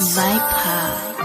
Viper.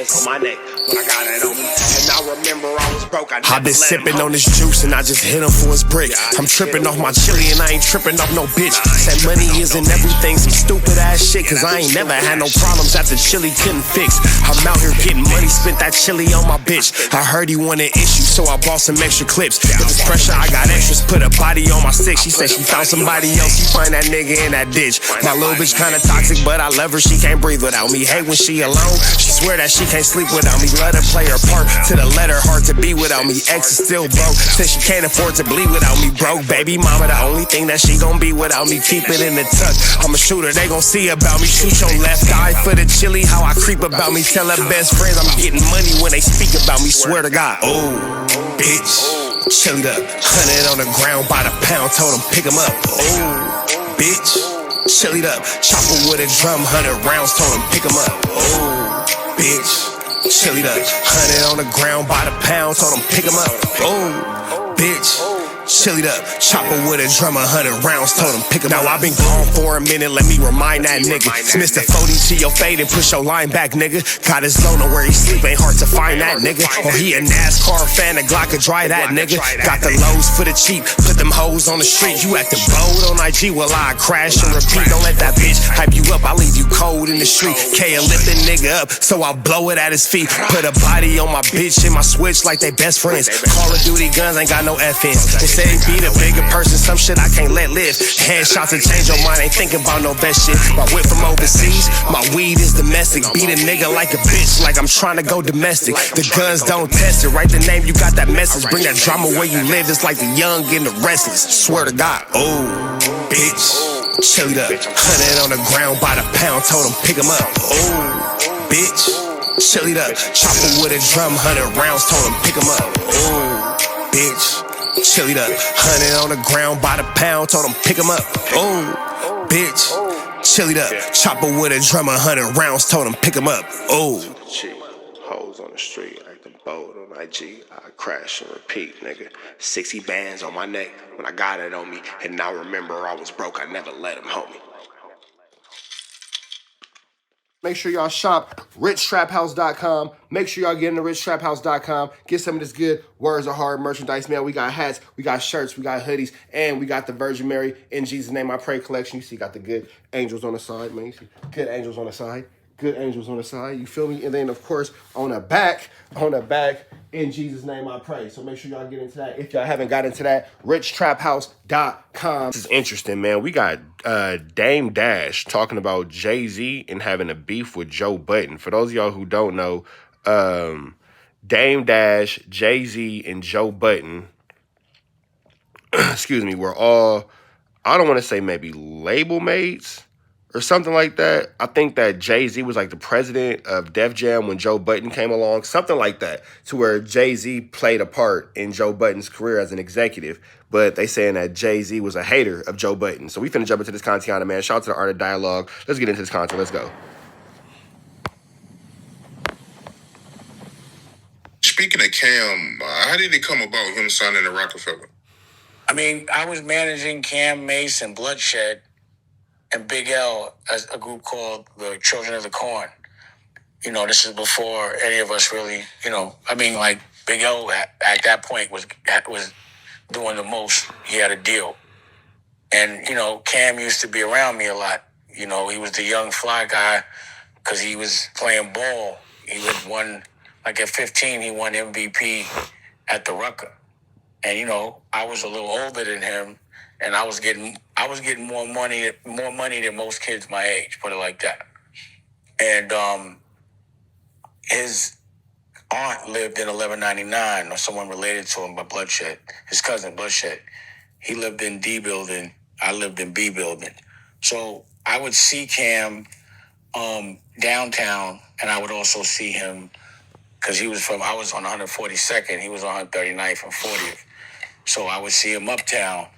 On my neck when I got it on me, and I remember I was broke. I've been sipping on this juice and I just hit him for his brick. I'm tripping off my chili and I ain't tripping off no bitch. Said money isn't everything, some stupid ass shit. Cause I ain't never had no problems that the chili couldn't fix. I'm out here getting money, spent that chili on my bitch. I heard he wanted issues, so I bought some extra clips. If it's pressure, I got extras, put a body on my stick. She said she found somebody else, she find that nigga in that ditch. My little bitch kinda toxic, but I love her, she can't breathe without me. Hate when she alone, she swear that she can't sleep without me. Let her play her part to the letter, hard to be without me. Ex is still broke, says she can't afford to bleed without me. Broke baby mama, the only thing that she gon' be without me. Keep it in the tuck, I'm a shooter, they gon' see about me. Shoot your left eye for the chili, how I creep about me. Tell her best friends I'm getting money when they speak about me. Swear to God, oh, bitch, chilled up, 100 on the ground by the pound, told him pick him up. Oh, bitch, chilled up, chopper with a drum, 100 rounds, told him pick him up. Oh, bitch, chilled up, 100 on the ground by the pound, told him pick him up. Oh, bitch, chilled up, chopper with a drum, 100 rounds, told him pick him up. Now I've been gone for a minute, let me remind that nigga. It's Mr. 40 to your fade and push your line back, nigga. Got his loner where he sleep, ain't hard to find that nigga. Or he a NASCAR fan, a Glock could dry that nigga. Got the lows for the cheap, put them hoes on the street. You acting bold on IG, well I crash and repeat. Don't let that bitch hype you up, I leave you cold in the street. K lift the nigga up, so I'll blow it at his feet. Put a body on my bitch and my switch like they best friends. Call of Duty guns ain't got no FNs. They say be the bigger person, some shit I can't let live. Headshots to change your mind, ain't thinking about no best shit. My whip from overseas, my weed is domestic. Beat a nigga like a bitch, like I'm trying to go domestic. The guns don't test it, write the name, you got that message. Bring that drama where you live, it's like the young and the restless. Swear to God, oh, bitch, chilled up, 100 on the ground by the pound, told him pick him up. Oh, bitch, chilled up, chopper with a drum, 100 rounds, told him pick him up. Oh, bitch, chilled up, 100 on the ground by the pound, told him pick him up. Oh, bitch, chilled up, chopper with a drum, 100 rounds, told him pick him up. Oh, Hoes on the street, acting bold on IG. I crash and repeat, nigga. 60 bands on my neck when I got it on me, and I remember I was broke. I never let him, homie. make sure y'all shop richtraphouse.com. Make sure y'all get into richtraphouse.com. Get some of this good Words Are Hard merchandise, man. We got hats, we got shirts, we got hoodies, and we got the Virgin Mary In Jesus' Name I Pray collection. You see, got the good angels on the side, man. You see, good angels on the side. Good angels on the side, you feel me? And then, of course, on the back, In Jesus' Name I Pray. So make sure y'all get into that. If y'all haven't got into that, richtraphouse.com. This is interesting, man. We got Dame Dash talking about Jay-Z and having a beef with Joe Budden. For those of y'all who don't know, Dame Dash, Jay-Z, and Joe Budden, excuse me, were all, I don't want to say maybe label mates, or something like that. I think that Jay-Z was like the president of Def Jam when Joe Budden came along. Something like that, to where Jay-Z played a part in Joe Budden's career as an executive. But they saying that Jay-Z was a hater of Joe Budden. So we finna jump into this content, man. Shout out to the Art of Dialogue. Let's get into this content. Let's go. Speaking of Cam, how did it come about him signing to Roc-A-Fella? I mean, I was managing Cam, Mace, and Bloodshed, and Big L as a group called the Children of the Corn. You know, this is before any of us really, I mean, like Big L at that point was doing the most. He had a deal. And, Cam used to be around me a lot. He was the young fly guy because he was playing ball. He had won, like at 15, he won MVP at the Roc-A. And, I was a little older than him. And I was getting more money than most kids my age, put it like that. And his aunt lived in 1199, or someone related to him by Bloodshed. His cousin Bloodshed. He lived in D building. I lived in B building. So I would see Cam downtown, and I would also see him because I was on 142nd. He was on 139th and 40th. So I would see him uptown.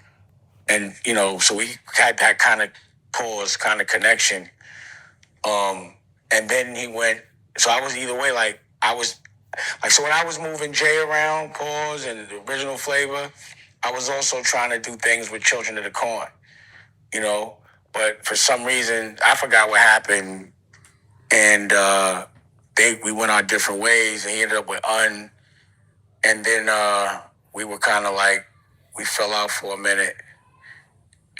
And, so we had that kind of pause, kind of connection. And then he went, so I was either way, like, I was Like, so when I was moving Jay around, Pause, and the original Flavor, I was also trying to do things with Children of the Corn, you know? But for some reason, I forgot what happened, and we went our different ways, and he ended up with Un, and then we were kind of like, we fell out for a minute.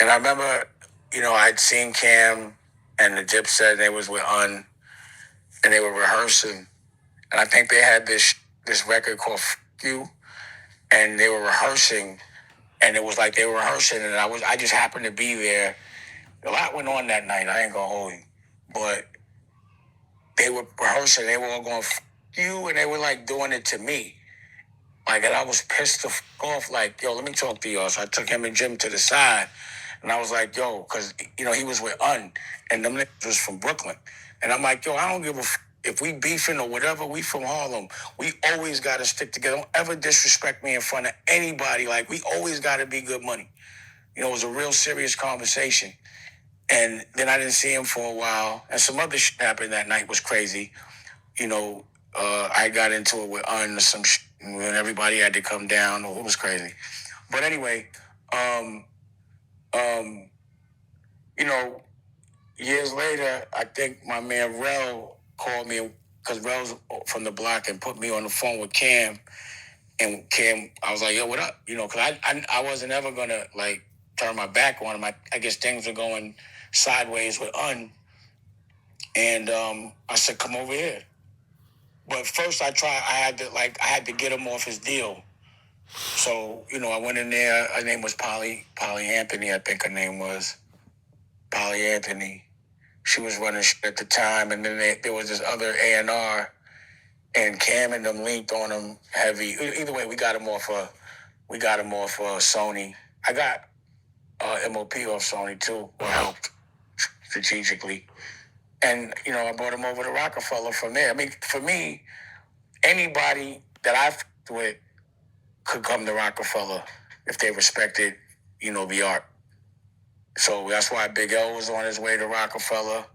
And I remember, I'd seen Cam and the Dipset, they was with Un, and they were rehearsing. And I think they had this record called FLAKKO, and they were rehearsing, and it was like they were rehearsing, and I just happened to be there. A lot went on that night, I ain't gonna hold you. But they were rehearsing, they were all going FLAKKO, and they were like doing it to me. Like, and I was pissed the off, like, yo, let me talk to y'all. So I took him and Jim to the side, and I was like, yo, because, he was with Un, and them niggas was from Brooklyn. And I'm like, yo, I don't give a if we beefing or whatever, we from Harlem. We always got to stick together. Don't ever disrespect me in front of anybody. Like, we always got to be good money. It was a real serious conversation. And then I didn't see him for a while. And some other shit happened that night was crazy. I got into it with Un or some shit, and everybody had to come down. It was crazy. But anyway, years later, I think my man Rel called me because Rel's from the block and put me on the phone with Cam. And Cam, I was like, yo, what up? Because I wasn't ever going to, like, turn my back on him. I guess things were going sideways with Un. And I said, come over here. But first I had to get him off his deal. So, I went in there. Her name was Polly Anthony, I think her name was. Polly Anthony. She was running shit at the time. And then there was this other A&R, and Cam and them linked on him heavy. Either way, we got him off Sony. I got MOP off Sony too, or helped strategically. And, I brought him over to Roc-A-Fella from there. I mean, for me, anybody that I f***ed with could come to Roc-A-Fella if they respected, the art. So that's why Big L was on his way to Roc-A-Fella.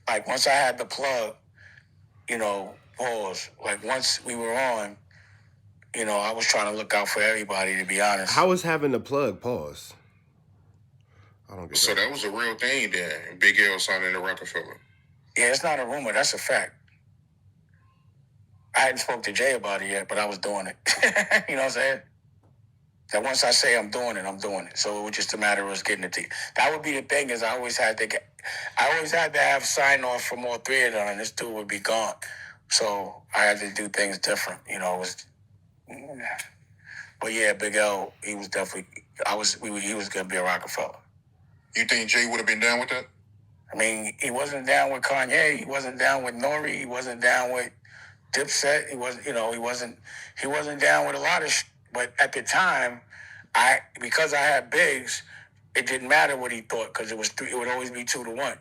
Like, once I had the plug, pause. Like, once we were on, I was trying to look out for everybody, to be honest. How was having the plug? Pause. I don't get So that was a real thing then. Big L signing to Roc-A-Fella. Yeah, it's not a rumor. That's a fact. I hadn't spoke to Jay about it yet, but I was doing it. You know what I'm saying? That once I say I'm doing it, I'm doing it. So it was just a matter of us getting it. That would be the thing, is I always had to have sign off from all three of them, and this dude would be gone. So I had to do things different. But yeah, Big L, he was definitely. He was gonna be a Roc-A-Fella. You think Jay would have been down with that? I mean, he wasn't down with Kanye. He wasn't down with Nori. He wasn't down with Dipset. He wasn't down with a lot of shit. But at the time, because I had Biggs, it didn't matter what he thought, because it would always be 2-1.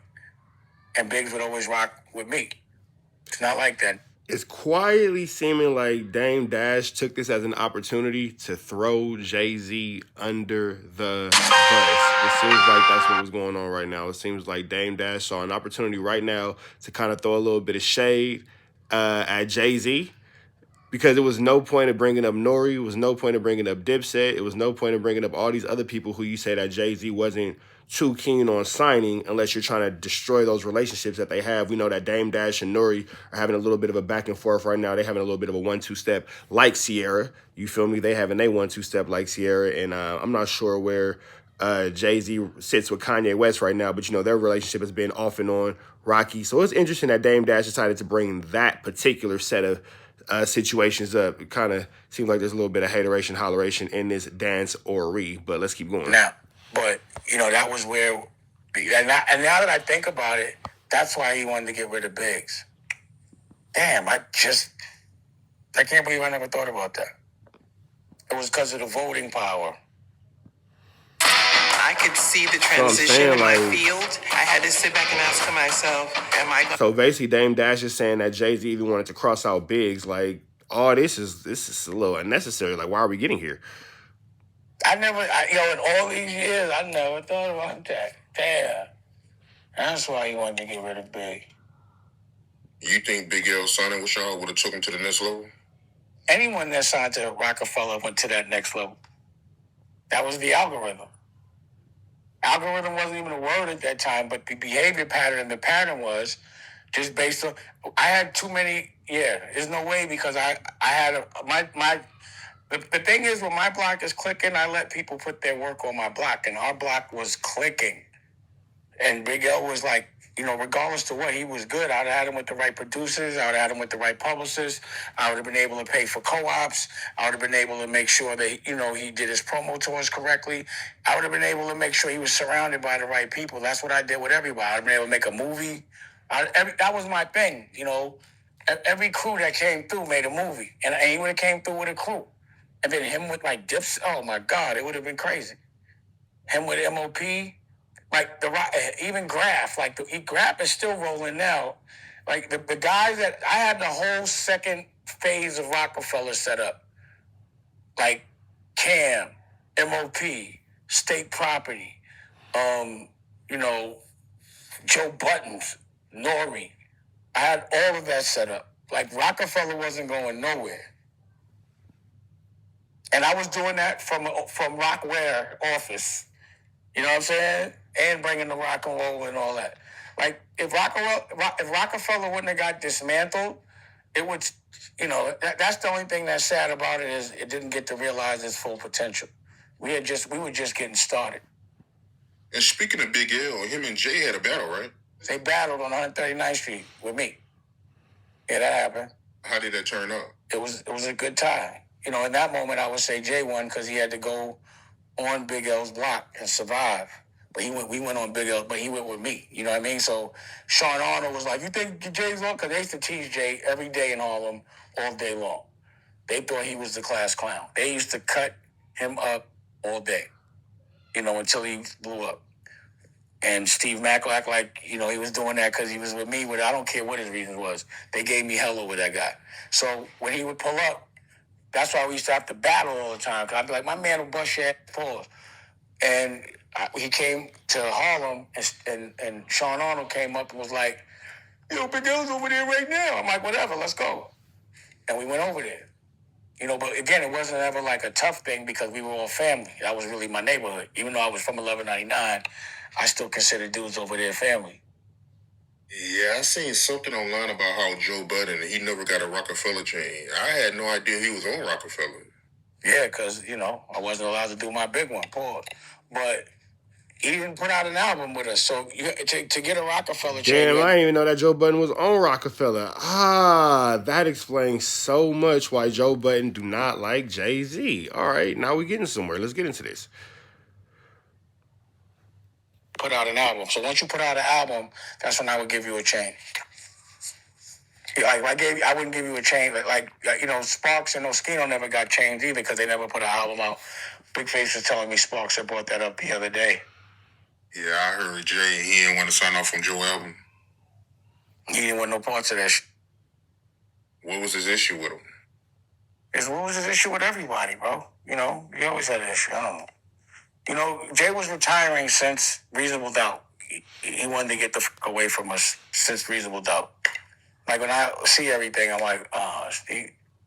And Biggs would always rock with me. It's not like that. It's quietly seeming like Dame Dash took this as an opportunity to throw Jay-Z under the bus. It seems like that's what was going on right now. It seems like Dame Dash saw an opportunity right now to kind of throw a little bit of shade at Jay-Z, because it was no point of bringing up Nori. It was no point of bringing up Dipset. It was no point of bringing up all these other people who you say that Jay-Z wasn't too keen on signing, unless you're trying to destroy those relationships that they have. We know that Dame Dash and Nori are having a little bit of a back and forth right now. They're having a little bit of a 1-2 step like Sierra. You feel me? They having a 1-2 step like Sierra. And I'm not sure where Jay-Z sits with Kanye West right now, but their relationship has been off and on rocky. So it's interesting that Dame Dash decided to bring that particular set of situations up. It kind of seems like there's a little bit of hateration, holleration in this dance or-y, but let's keep going. Now, but, that was where, and now that I think about it, that's why he wanted to get rid of Biggs. Damn, I can't believe I never thought about that. It was because of the voting power. I could see the transition in my field. I had to sit back and ask myself, am I going? So basically, Dame Dash is saying that Jay-Z even wanted to cross out Biggs. Like, this is a little unnecessary. Like, why are we getting here? In all these years, I never thought about that. Damn. That's why he wanted to get rid of Big. You think Big L signing with y'all would have took him to the next level? anyone that signed to Roc-A-Fella went to that next level. That was the algorithm. Algorithm wasn't even a word at that time, but the behavior pattern and the pattern was just based on. I had too many. Yeah, there's no way because I had the thing is when my block is clicking, I let people put their work on my block, and our block was clicking. And Big L was like, regardless to what, he was good. I'd have had him with the right producers. I would have had him with the right publicists. I would have been able to pay for co-ops. I would have been able to make sure that, he did his promo tours correctly. I would have been able to make sure he was surrounded by the right people. That's what I did with everybody. I would have been able to make a movie. That was my thing, Every crew that came through made a movie. And he would have came through with a crew. And then him with, like, Dips. Oh, my God, it would have been crazy. Him with MOP. Like even Graph, Graph is still rolling now. Like the guys that I had the whole second phase of Roc-A-Fella set up. Like Cam, MOP, State Property, Joe Buttons, Nori. I had all of that set up. Like Roc-A-Fella wasn't going nowhere. And I was doing that from Rockware office. You know what I'm saying? And bringing the rock and roll and all that. Like, if Roc-A-Fella wouldn't have got dismantled, it would, that's the only thing that's sad about it is it didn't get to realize its full potential. We were just getting started. And speaking of Big L, him and Jay had a battle, right? They battled on 139th Street with me. Yeah, that happened. How did that turn out? It was a good time. In that moment, I would say Jay won because he had to go on Big L's block and survive. But we went on Big L, but he went with me. You know what I mean? So Sean Arnold was like, you think Jay's on? Because they used to tease Jay every day in Harlem all day long. They thought he was the class clown. They used to cut him up all day, until he blew up. And Steve Mack act like, he was doing that because he was with me. I don't care what his reason was. They gave me hell over that guy. So when he would pull up, that's why we used to have to battle all the time. Because I'd be like, my man will bust your ass, pause. And he came to Harlem, and Sean Arnold came up and was like, Big L's over there right now. I'm like, whatever, let's go. And we went over there. But again, it wasn't ever like a tough thing because we were all family. That was really my neighborhood. Even though I was from 1199, I still consider dudes over there family. Yeah, I seen something online about how Joe Budden, he never got a Roc-A-Fella chain. I had no idea he was on Roc-A-Fella. Yeah, because, I wasn't allowed to do my big one, pause. But he didn't put out an album with us. So to get a Roc-A-Fella chain... Damn, I didn't even know that Joe Budden was on Roc-A-Fella. That explains so much why Joe Budden do not like Jay-Z. All right, now we're getting somewhere. Let's get into this. Put out an album. So once you put out an album, that's when I would give you a chain. Like I wouldn't give you a chain. Sparks and Oskino never got chains either because they never put an album out. Big Face was telling me Sparks had brought that up the other day. Yeah, I heard Jay, he didn't want to sign off on Joe album. He didn't want no parts of that shit. What was his issue with him? What was his issue with everybody, bro? He always had an issue. I don't know. Jay was retiring since Reasonable Doubt. He wanted to get the fuck away from us since Reasonable Doubt. Like, when I see everything, I'm like,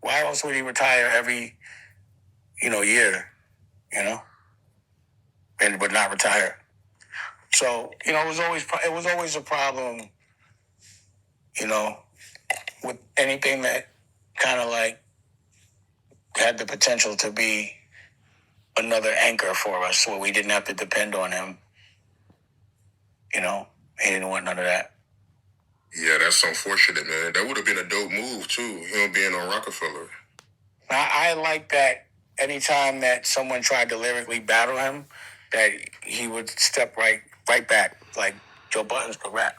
why else would he retire every, year, but not retire? So, it was always a problem, with anything that kind of like had the potential to be another anchor for us so we didn't have to depend on him. He didn't want none of that. Yeah, that's unfortunate, man. That would have been a dope move, too, him being on Roc-A-Fella. I like that anytime that someone tried to lyrically battle him, that he would step right back. Like, Joe Buttons could rap.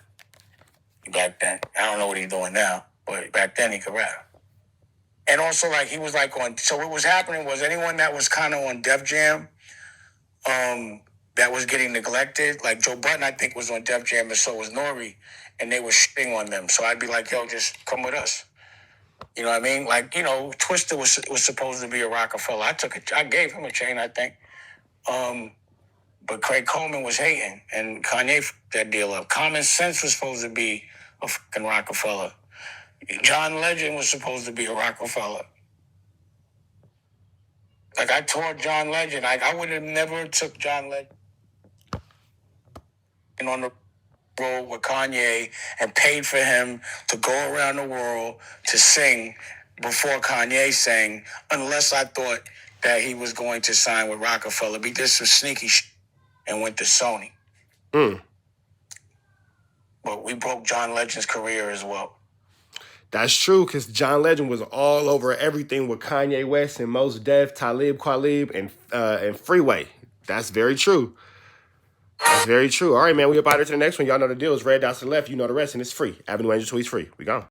Back then. I don't know what he's doing now, but back then he could rap. And also, like, he was like on... So what was happening was anyone that was kind of on Def Jam, that was getting neglected, like Joe Budden, I think, was on Def Jam, and so was Nori, and they were shitting on them. So I'd be like, yo, just come with us. You know what I mean? Like, Twister was supposed to be a Roc-A-Fella. I gave him a chain, I think. But Craig Coleman was hating, and Kanye fucked that deal up. Common Sense was supposed to be a fucking Roc-A-Fella. John Legend was supposed to be a Roc-A-Fella. Like, I taught John Legend. Like, I would have never took John Legend on the road with Kanye and paid for him to go around the world to sing before Kanye sang, unless I thought that he was going to sign with Roc-A-Fella. He did some sneaky shit and went to Sony. But we broke John Legend's career as well. That's true, because John Legend was all over everything with Kanye West and Mos Def, Talib Kweli, and Freeway. That's very true. That's very true. All right, man, we up out here to the next one. Y'all know the deal. It's red dots to the left. You know the rest, and it's free. Avenue Angel Tweets free. We gone.